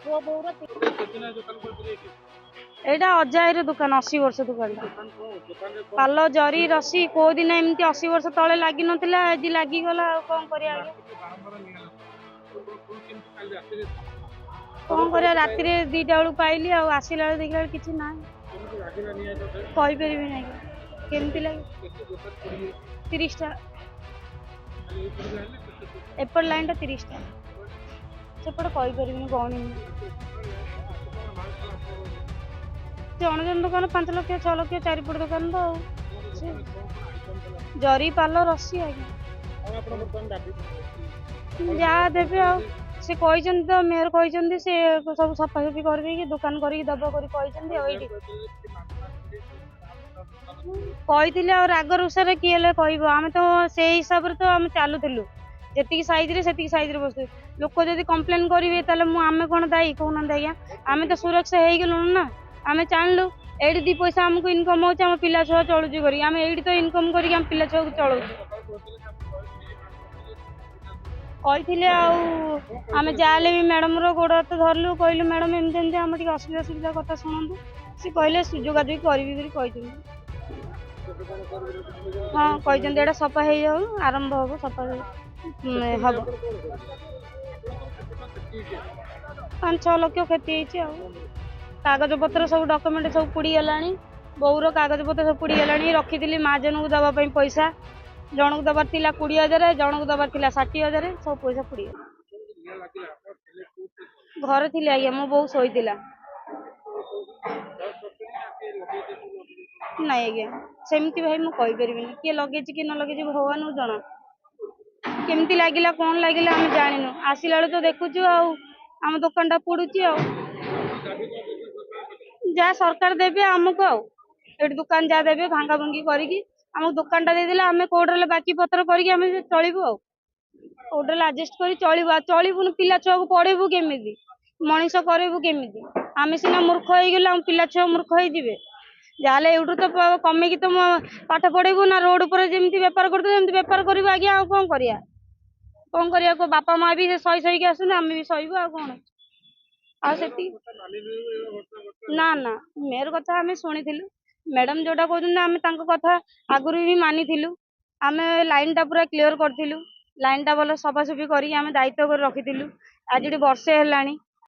ପୁଅ ବୋଉର ଏଇଟା ଅଜାଇର ଦୋକାନ 80 ବର୍ଷ ଦୋକାନଟା। ପାଲ ଜରି ରସି କୋଉ ଦିନ ଏମିତି 80 ବର୍ଷ ତଳେ ଲାଗି ନଥିଲା, ଆଜି ଲାଗିଗଲା। ଆଉ କଣ କରିବା ଆଜ୍ଞା, କଣ କରିବା। ରାତିରେ 2ଟା ବେଳକୁ ପାଇଲି, ଆଉ ଆସିଲା ବେଳେ ଦେଖିଲା କିଛି ନାହିଁ। କହିପାରିବିନି ଆଜ୍ଞା କେମିତି ଲାଗି। 30ଟା ଏପଟ ଲାଇନଟା 30ଟା, ସେପଟେ କହିପାରିବିନି ଗଣିନି। ଜଣେ ଜଣ ଦୋକାନ 5 ଲକ୍ଷ 6 ଲକ୍ଷ 4 ଫୁଟ ଦୋକାନ ତ ଆଉ ଜରି ପାଲ ରସି ଆଜ୍ଞା ଯାହା ଦେବେ। ଆଉ ସେ କହିଛନ୍ତି ତ, ମେୟର କହିଛନ୍ତି ସେ ସବୁ ସଫାସଫି କରିଦେଇକି ଦୋକାନ କରିକି ଦବ କରି କହିଛନ୍ତି। ଆଉ ଏଇଠି କହିଥିଲେ, ଆଉ ରାଗ ରୁଷାରେ କିଏ ହେଲେ କହିବ। ଆମେ ତ ସେଇ ହିସାବରେ ତ ଆମେ ଚାଲୁଥିଲୁ, ଯେତିକି ସାଇଜରେ ସେତିକି ସାଇଜରେ ବସୁଥିଲୁ। ଲୋକ ଯଦି କମ୍ପ୍ଲେନ କରିବେ ତାହେଲେ ଆମେ କଣ ଦାୟୀ କହୁନାହାନ୍ତି ଆଜ୍ଞା। ଆମେ ତ ସୁରକ୍ଷା ହେଇଗଲୁଣୁ ନା। ଆମେ ଜାଣିଲୁ ଏଇଠି 2 ପଇସା ଆମକୁ ଇନକମ ହଉଛି, ଆମ ପିଲା ଛୁଆ ଚଳୁଛୁ କରି। ଆମେ ଏଇଠି ତ ଇନକମ କରିକି ଆମ ପିଲା ଛୁଆକୁ ଚଳଉଛୁ। କହିଥିଲେ, ଆଉ ଆମେ ଯାହାହେଲେ ବି ମ୍ୟାଡମର ଗୋଡ ହାତ ଧରିଲୁ, କହିଲୁ ମ୍ୟାଡମ ଏମିତି ଏମିତି ଆମେ ଟିକେ ଅସୁବିଧା କଥା ଶୁଣନ୍ତୁ। ସେ କହିଲେ ଯୋଗାଯୋଗ କରିବି ବୋଲି କହିଛନ୍ତି। ହଁ କହିଛନ୍ତି, ଏଇଟା ସଫା ହେଇଯାଉ, ଆରମ୍ଭ ହବ ସଫା ହବ। 5-6 ଲକ୍ଷ କ୍ଷତି ହେଇଛି। ଆଉ କାଗଜ ପତ୍ର ସବୁ ଡକୁମେଣ୍ଟ ସବୁ ପୋଡିଗଲାଣି। ବୋଉର କାଗଜ ପତ୍ର ସବୁ ପୋଡିଗଲାଣି। ରଖିଥିଲି ମହାଜନକୁ ଦବା ପାଇଁ ପଇସା, ଜଣକୁ ଦବାର ଥିଲା 20,000, ଜଣକୁ ଦବାର ଥିଲା 60,000, ସବୁ ପଇସା ପୋଡିଗଲା। ଘରେ ଥିଲେ ଆଜ୍ଞା, ମୋ ବୋଉ ଶୋଇଥିଲା। ନାଇଁ ଆଜ୍ଞା, ସେମିତି ଭାଇ ମୁଁ କହିପାରିବିନି, କିଏ ଲଗେଇଛି କିଏ ନ ଲଗେଇଛି ଭଗବାନଙ୍କୁ ଜଣା। କେମିତି ଲାଗିଲା କଣ ଲାଗିଲା ଆମେ ଜାଣିନୁ। ଆସିଲା ବେଳକୁ ତ ଦେଖୁଛୁ, ଆଉ ଆମ ଦୋକାନଟା ପୋଡୁଛି। ଆଉ ଯାହା ସରକାର ଦେବେ ଆମକୁ, ଆଉ ଏଠି ଦୋକାନ ଯାହା ଦେବେ ଭାଙ୍ଗା ଭଙ୍ଗି କରିକି ଆମକୁ ଦୋକାନଟା ଦେଇଦେଲେ ଆମେ କୋଉଠି ବାକି ପତ୍ର କରିକି ଆମେ ଚଳିବୁ। ଆଉ କୋଉଠି ଆଡଜଷ୍ଟ କରି ଚଳିବୁ। ଆଉ ଚଳିବୁନି, ପିଲା ଛୁଆକୁ ପଢେଇବୁ କେମିତି, ମଣିଷ କରିବୁ କେମିତି? ଆମେ ସିନା ମୂର୍ଖ ହେଇଗଲେ, ଆମ ପିଲା ଛୁଆ ମୂର୍ଖ ହେଇଯିବେ। ଯାହେଲେ ଏଇଠୁ ତ କମେଇକି ତ ପାଠ ପଢେଇବୁ ନା। ରୋଡ ଉପରେ ଯେମିତି ବେପାର କରୁଥିବୁ ସେମିତି ବେପାର କରିବୁ ଆଜ୍ଞା। ଆଉ କଣ କରିବା, କଣ କରିବା? ବାପା ମା ବି ସହିକି ଆସୁଛନ୍ତି, ଆମେ ବି ସହିବୁ। ଆଉ କଣ? ଆଉ ସେତିକି ନା ନା, ମେୟର କଥା ଆମେ ଶୁଣିଥିଲୁ। ମ୍ୟାଡାମ ଯୋଉଟା କହୁଛନ୍ତି ଆମେ ତାଙ୍କ କଥା ଆଗରୁ ବି ମାନିଥିଲୁ। ଆମେ ଲାଇନ ଟା ପୁରା କ୍ଲିୟର କରିଥିଲୁ। ଲାଇନ ଟା ଭଲ ସଫାସଫି କରିକି ଆମେ ଦାୟିତ୍ୱ କରି ରଖିଥିଲୁ। ଆଜି ବର୍ଷେ ହେଲାଣି